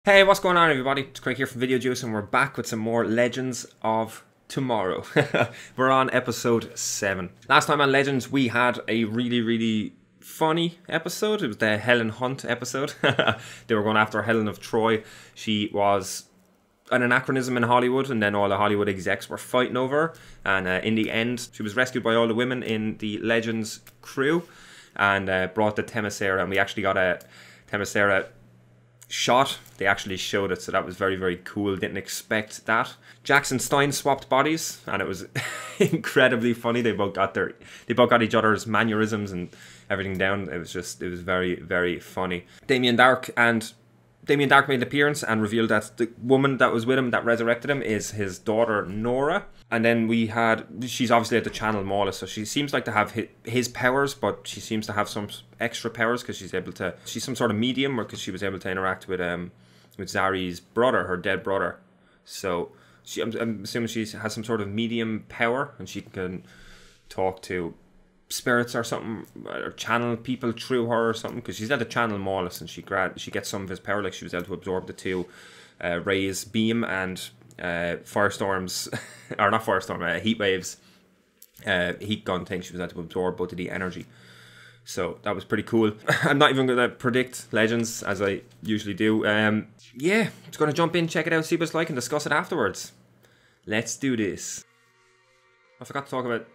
Hey, what's going on everybody? It's Craig here from Video Juice and we're back with some more Legends of Tomorrow. We're on episode 7. Last time on Legends we had a really funny episode. It was the Helen Hunt episode. They were going after Helen of Troy. She was an anachronism in Hollywood and then all the Hollywood execs were fighting over her. And in the end she was rescued by all the women in the Legends crew and brought to Themyscira, and we actually got a Themyscira shot. They actually showed it, so that was very cool. Didn't expect that. Jax and Stein swapped bodies and it was incredibly funny. They both got each other's mannerisms and everything down. It was very funny. Damien Darhk made an appearance and revealed that the woman that was with him that resurrected him is his daughter Nora. And then she's obviously at the channel Mawla, so she seems like to have his powers, but she seems to have some extra powers because she's some sort of medium, or because she was able to interact with Zari's brother, her dead brother. So I'm assuming she has some sort of medium power and she can talk to spirits or something, or channel people through her or something, because she's at the channel Mawla and she gets some of his power. Like she was able to absorb the two Ray's beam and Firestorm's or not Firestorm, heat waves, heat gun thing. She was able to absorb both of the energy, so that was pretty cool. I'm not even going to predict Legends as I usually do. Yeah, just going to jump in, check it out, see what it's like and discuss it afterwards. Let's do this. I forgot to talk about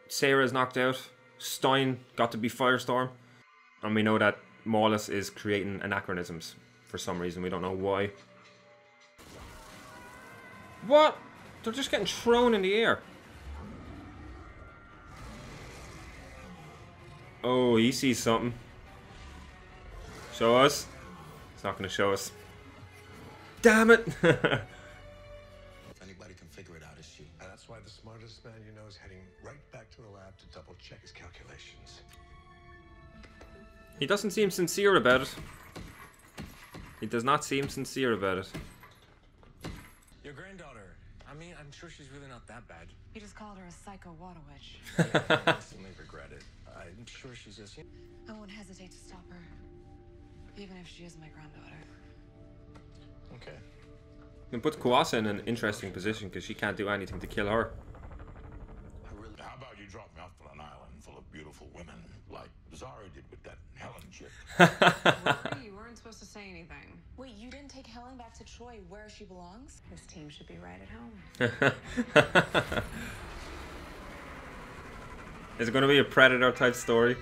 Sarah's knocked out. Stein got to be Firestorm, and we know that Mawla is creating anachronisms for some reason. We don't know why. What? They're just getting thrown in the air. Oh, he sees something. Show us. It's not going to show us. Damn it! Anybody can figure it out, is she? And that's why the smartest man you know is heading right back to the lab to double check his calculations. He doesn't seem sincere about it. He does not seem sincere about it. Your granddaughter. I mean, I'm sure she's really not that bad. You just called her a psycho water witch. I instantly regret it. I'm sure she's just... I won't hesitate to stop her, even if she is my granddaughter. Okay. It puts Kuasa in an interesting position because she can't do anything to kill her. How about you drop me off on an island full of beautiful women, like Zari did with that Helen chick? Rory, you weren't supposed to say anything. Wait, you didn't take Helen back to Troy where she belongs? This team should be right at home. Is it going to be a Predator type story?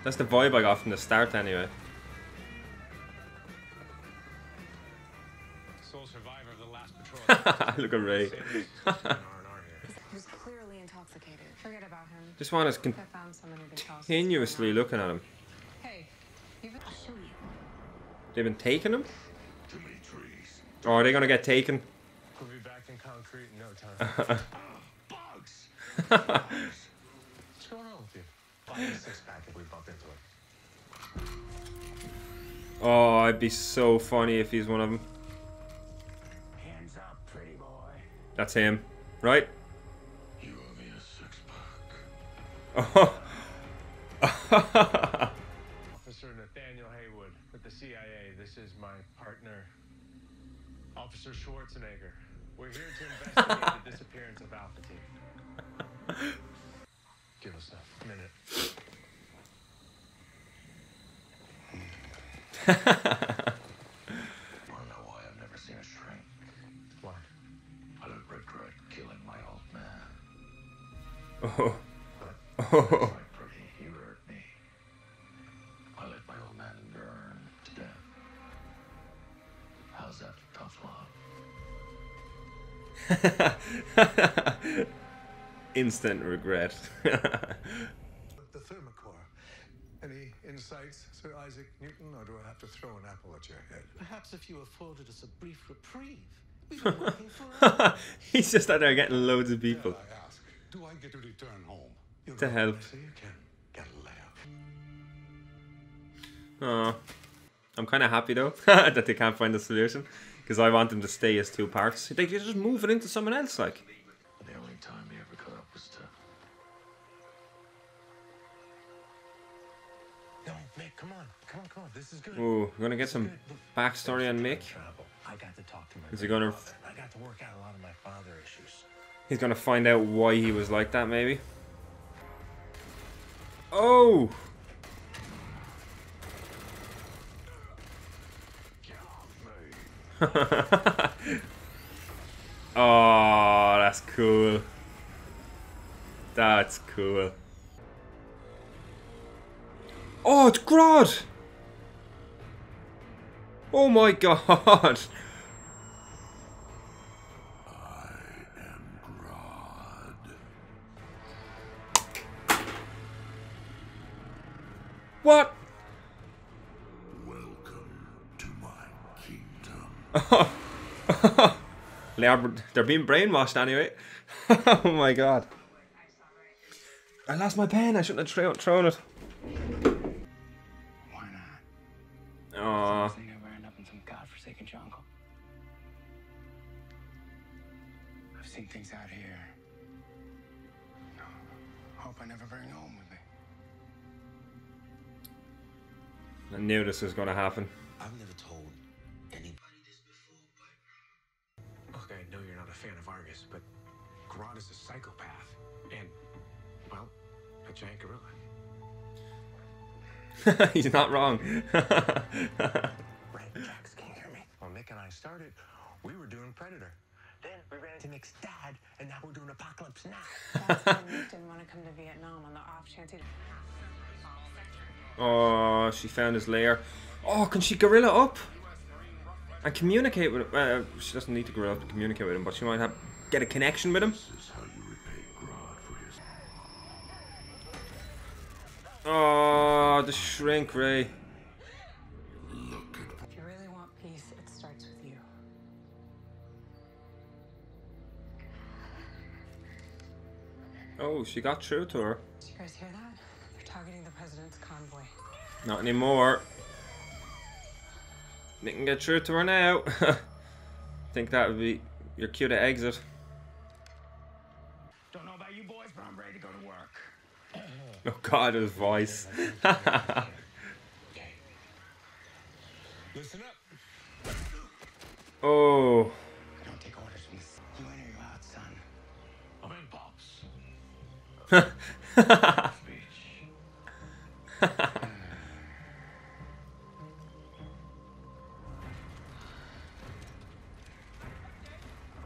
That's the vibe I got from the start anyway. Sole survivor of the last patrol. Look at Ray. He's clearly intoxicated. Forget about him. This one is I found someone who can tell us. continuously looking at him. Hey, I'll show you. They've been taking him? Too many trees. Or are they going to get taken? We'll be back in concrete in no time. Bugs! What's going on with you? Buy a six-pack if we bump into it. Oh, I'd be so funny if he's one of them. Hands up, pretty boy. That's him, right? You owe me a six-pack. Oh. Officer Nathaniel Haywood with the CIA. This is my partner, Officer Schwarzenegger. We're here to investigate the disappearance of Alpha Team. Give us a minute. Wanna know why I've never seen a shrink? Why? I don't regret killing my old man. Oh. That's Oh. right, pretty. You hurt me. I let my old man burn to death. How's that for tough love? Instant regret. The Thermocore. Any insights, Sir Isaac Newton, or do I have to throw an apple at your head? Perhaps if you afforded us a brief reprieve, we've been working for He's just out there getting loads of people. Dare I ask, do I get to return home? You To help. So you can get a layup. Oh, I'm kind of happy though that they can't find a solution, because I want them to stay as two parts. They could just move it into someone else, like. The only time we ever caught up was to... No, Mick, come on. Come on, come on. This is good. Ooh, we're gonna get some backstory on Mick. I got to talk to my Is he gonna? grandfather. I got to work out a lot of my father issues. He's gonna find out why he was like that, maybe. Oh! Oh, that's cool. That's cool. Oh, it's Grodd! Oh my god! What? Welcome to my kingdom. They're being brainwashed anyway. Oh my god. I lost my pen. I shouldn't have thrown it. Why not? Aww. I think I ran up in some godforsaken jungle. I've seen things out here. Hope I never bring home with me. I knew this was going to happen. I've never told anybody this before, but Look, I know you're not a fan of Argus, but Grodd is a psychopath. And, well, a giant gorilla. He's not wrong. Right, Jax, can you hear me? When Mick and I started, we were doing Predator. Then we ran into Mick's dad, and now we're doing Apocalypse Now. That's when Nick didn't want to come to Vietnam on the off chance he. Oh, she found his lair. Oh, can she gorilla up? And communicate with him? She doesn't need to gorilla up to communicate with him, but she might get a connection with him. This is how you repay Grodd for his... Oh, the shrink ray. Look at... If you really want peace, it starts with you. Oh, she got through to her. Did you guys hear that? They're targeting the president's convoy. Not anymore. They can get through to her now. Think that would be your cue to exit. Don't know about you boys, but I'm ready to go to work. Oh god, his voice. Okay. Listen up. Oh. I don't take orders from this. You in or you out, son? I'm in, Pops. Speech.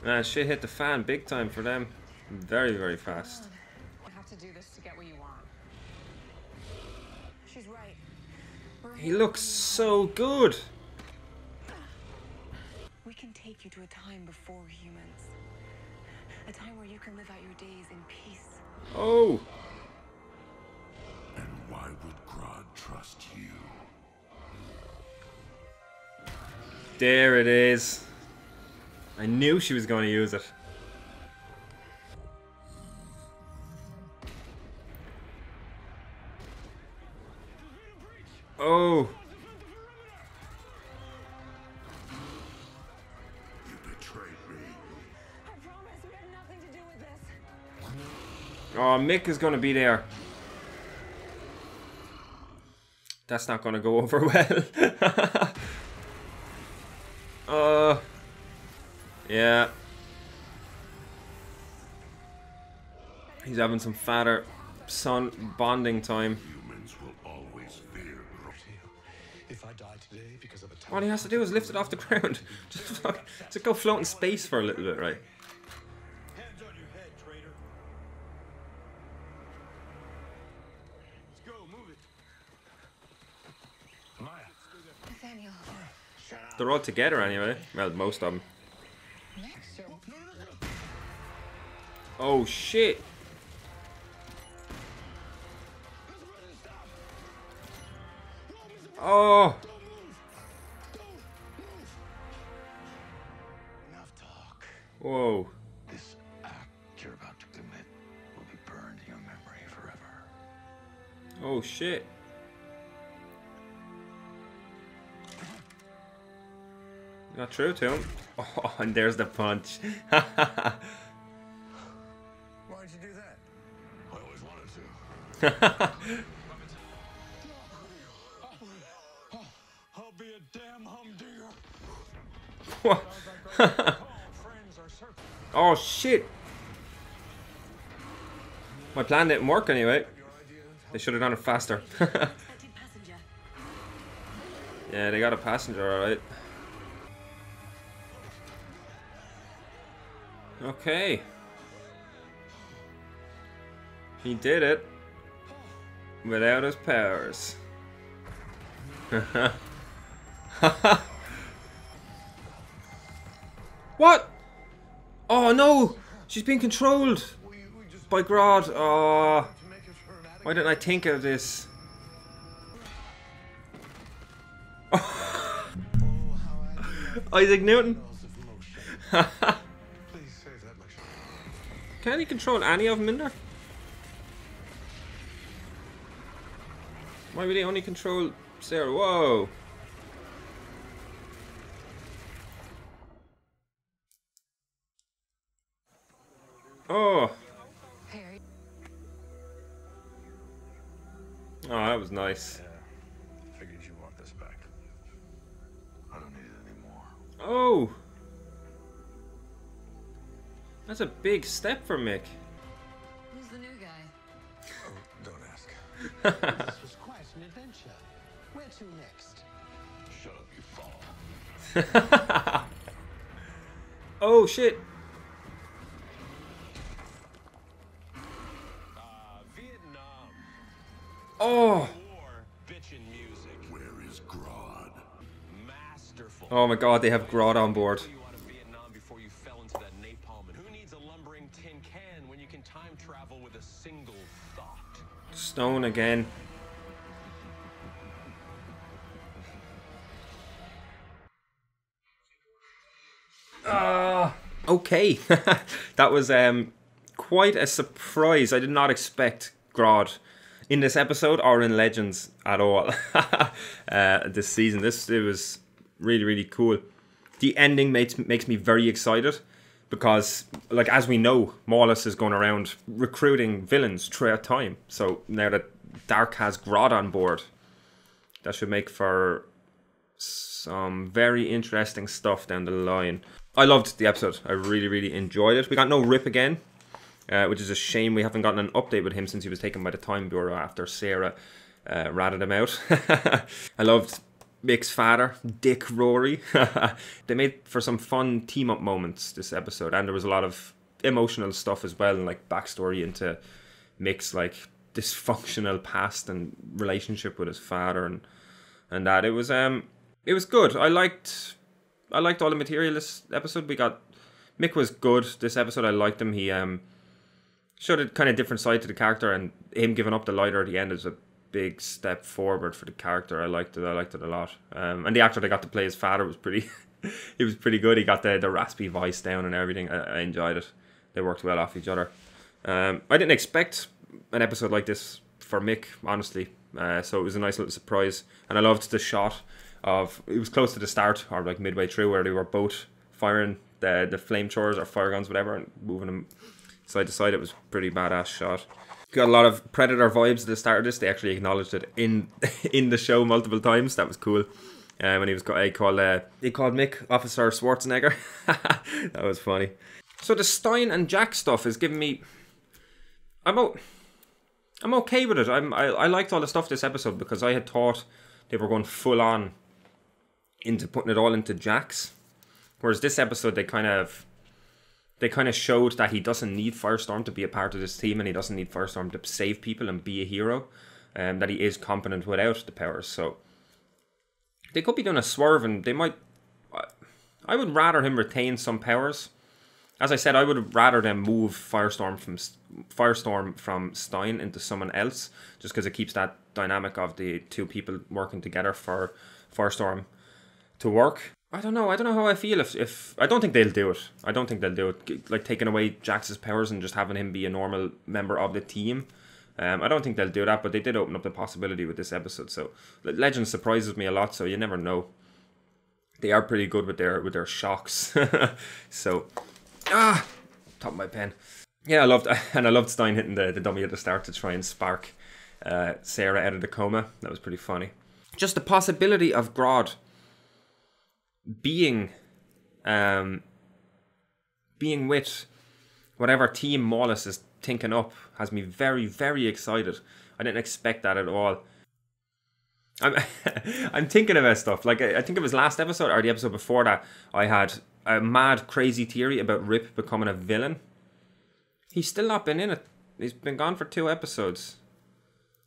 Man, shit hit the fan big time for them. Very, very fast. You have to do this to get what you want. She's right. He looks so good. We can take you to a time before humans. A time where you can live out your days in peace. Oh. And why would Grodd trust you? There it is. I knew she was going to use it. Oh. You betrayed me. I promise we had nothing to do with this. Oh, Mick is going to be there. That's not going to go over well. Yeah. He's having some father-son bonding time. Humans will always fear Grodd. If I die today because of a All he has to do is lift it off the ground. Just go float in space for a little bit, right? Hands on your head, traitor. Let's go, move it. Maya. Nathaniel. They're all together anyway. Well, most of them. Oh shit! Oh! Enough talk. Whoa! This act you're about to commit will be burned in your memory forever. Oh shit! Got through to him. Oh, and there's the punch. Why'd you do that? I always wanted to. What? Oh shit! My plan didn't work anyway. They should have done it faster. Yeah, they got a passenger, alright. Okay. He did it without his powers. What? Oh no! She's being controlled by Grodd. Oh, why didn't I think of this? Isaac Newton. Can he control any of them in there? Why would he only control Sarah? Whoa! Oh! Oh, that was nice. Yeah, figured you want this back. I don't need it anymore. Oh! That's a big step for Mick. Who's the new guy? Oh, don't ask. This was quite an adventure. Where to next? Shut up, you fall. Oh shit! Vietnam. Oh! War, bitchin' music. Where is Grodd? Masterful. Oh my god, they have Grodd on board. You out of Vietnam before you fell into that napalm. And who needs a lumbering tin can when you can time travel with a single thought? Stone again. Okay. That was quite a surprise. I did not expect Grodd in this episode or in Legends at all. This season. It was really, really cool. The ending makes me very excited because, like, as we know, Morlus is going around recruiting villains throughout time. So now that Dark has Grodd on board, that should make for some very interesting stuff down the line. I loved the episode. I really, really enjoyed it. We got no Rip again, which is a shame. We haven't gotten an update with him since he was taken by the Time Bureau after Sarah ratted him out. I loved Mick's father, Dick Rory. They made for some fun team-up moments this episode, and there was a lot of emotional stuff as well, and like backstory into Mick's like dysfunctional past and relationship with his father and that. It was good. I liked all the material this episode. Mick was good this episode. I liked him. He showed a kind of different side to the character, and him giving up the lighter at the end is a big step forward for the character. I liked it a lot. And the actor that got to play his father was pretty he was pretty good. He got the raspy voice down and everything. I enjoyed it. They worked well off each other. I didn't expect an episode like this for Mick, honestly. So it was a nice little surprise. And I loved the shot of, it was close to the start or like midway through, where they were both firing the flamethrowers or fire guns, whatever, and moving them side to side. It was a pretty badass shot. Got a lot of Predator vibes at the start of this. They actually acknowledged it in the show multiple times. That was cool. When he called Mick Officer Schwarzenegger. That was funny. So the Stein and Jack stuff is giving me, I'm okay with it. I liked all the stuff this episode because I had thought they were going full on into putting it all into Jax, whereas this episode they kind of showed that he doesn't need Firestorm to be a part of this team, and he doesn't need Firestorm to save people and be a hero, that he is competent without the powers. So they could be doing a swerve, and they might. I would rather him retain some powers. As I said, I would rather them move Firestorm from Stein into someone else, just because it keeps that dynamic of the two people working together for Firestorm to work. I don't know how I feel if I don't think they'll do it. I don't think they'll do it. Like taking away Jax's powers and just having him be a normal member of the team. I don't think they'll do that, but they did open up the possibility with this episode. So Legends surprises me a lot, so you never know. They are pretty good with their shocks. So top of my pen. Yeah, I loved Stein hitting the dummy at the start to try and spark Sarah out of the coma. That was pretty funny. Just the possibility of Grodd being being with whatever team Maulus is thinking up has me very, very excited. I didn't expect that at all. I'm thinking about stuff. Like, I think it was last episode or the episode before that, I had a mad, crazy theory about Rip becoming a villain. He's still not been in it. He's been gone for 2 episodes.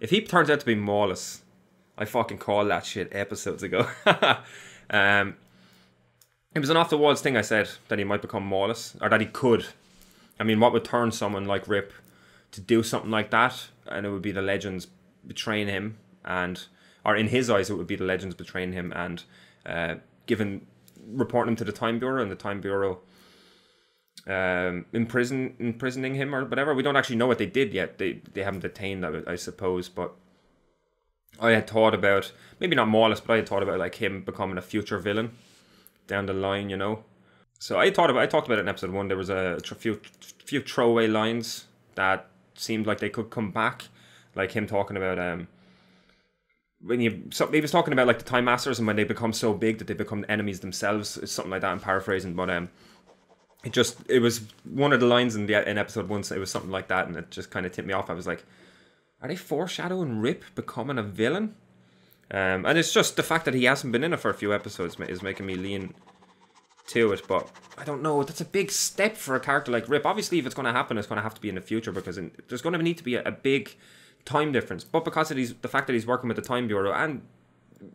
If he turns out to be Maulus, I fucking called that shit episodes ago. It was an off-the-walls thing I said, that he might become Maulus, or that he could. I mean, what would turn someone like Rip to do something like that? And it would be the Legends betraying him, and, or in his eyes, it would be the Legends betraying him and reporting him to the Time Bureau, and the Time Bureau imprisoning him or whatever. We don't actually know what they did yet. They haven't detained, I suppose, but I had thought about, maybe not Maulus, but I had thought about like him becoming a future villain down the line, you know. So I talked about it in episode 1. There was a few throwaway lines that seemed like they could come back, like him talking about he was talking about like the Time Masters and when they become so big that they become enemies themselves, something like that. I'm paraphrasing, but it was one of the lines in episode 1. So it was something like that, and it just kind of tipped me off. I was like, are they foreshadowing Rip becoming a villain? And it's just the fact that he hasn't been in it for a few episodes is making me lean to it. But I don't know. That's a big step for a character like Rip. Obviously, if it's going to happen, it's going to have to be in the future, because there's going to need to be a big time difference. But because of the fact that he's working with the Time Bureau and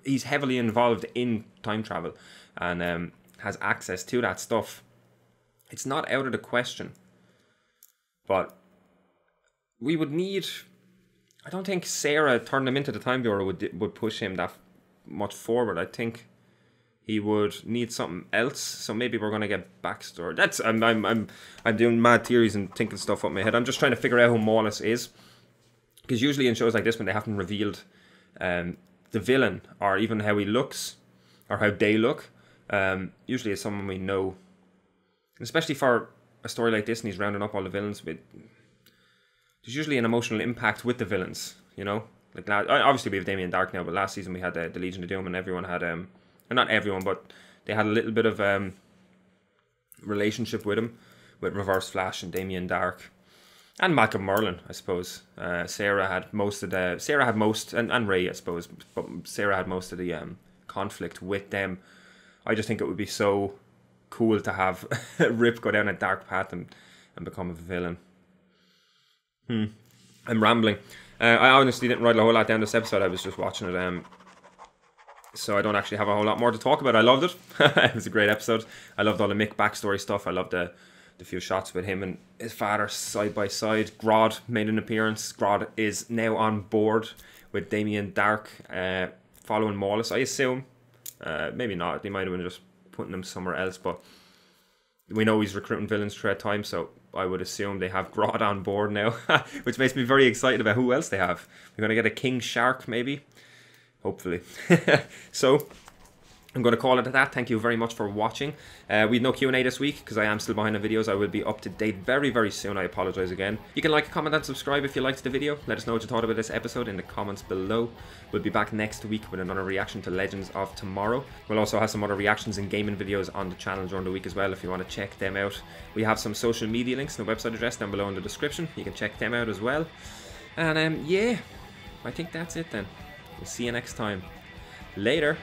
he's heavily involved in time travel and has access to that stuff, it's not out of the question. But we would need... I don't think Sarah turning him into the Time Bureau would push him that much forward. I think he would need something else. So maybe we're gonna get backstory. That's I'm doing mad theories and thinking stuff up my head. I'm just trying to figure out who Maulus is, because usually in shows like this, when they haven't revealed the villain or even how he looks or how they look, usually it's someone we know. And especially for a story like this, and he's rounding up all the villains with. There's usually an emotional impact with the villains, you know. Like obviously we have Damien Darhk now, but last season we had the Legion of Doom, and everyone had not everyone, but they had a little bit of relationship with him, with Reverse Flash and Damien Darhk, and Malcolm Merlyn, I suppose. Sarah had most, and Ray, I suppose, but Sarah had most of the conflict with them. I just think it would be so cool to have Rip go down a dark path and become a villain. I'm rambling. I honestly didn't write a whole lot down this episode. I was just watching it. So I don't actually have a whole lot more to talk about. I loved it. It was a great episode. I loved all the Mick backstory stuff. I loved the few shots with him and his father side by side. Grodd made an appearance. Grodd is now on board with Damien Darhk, following Maulus, I assume. Maybe not. They might have been just putting him somewhere else, but we know he's recruiting villains throughout time, so I would assume they have Grodd on board now, which makes me very excited about who else they have. We're going to get a King Shark, maybe. Hopefully. So, I'm going to call it at that. Thank you very much for watching. We had no Q&A this week because I am still behind the videos. I will be up to date very, very soon. I apologise again. You can like, comment and subscribe if you liked the video. Let us know what you thought about this episode in the comments below. We'll be back next week with another reaction to Legends of Tomorrow. We'll also have some other reactions and gaming videos on the channel during the week as well if you want to check them out. We have some social media links and a website address down below in the description. You can check them out as well. And yeah, I think that's it then. We'll see you next time. Later.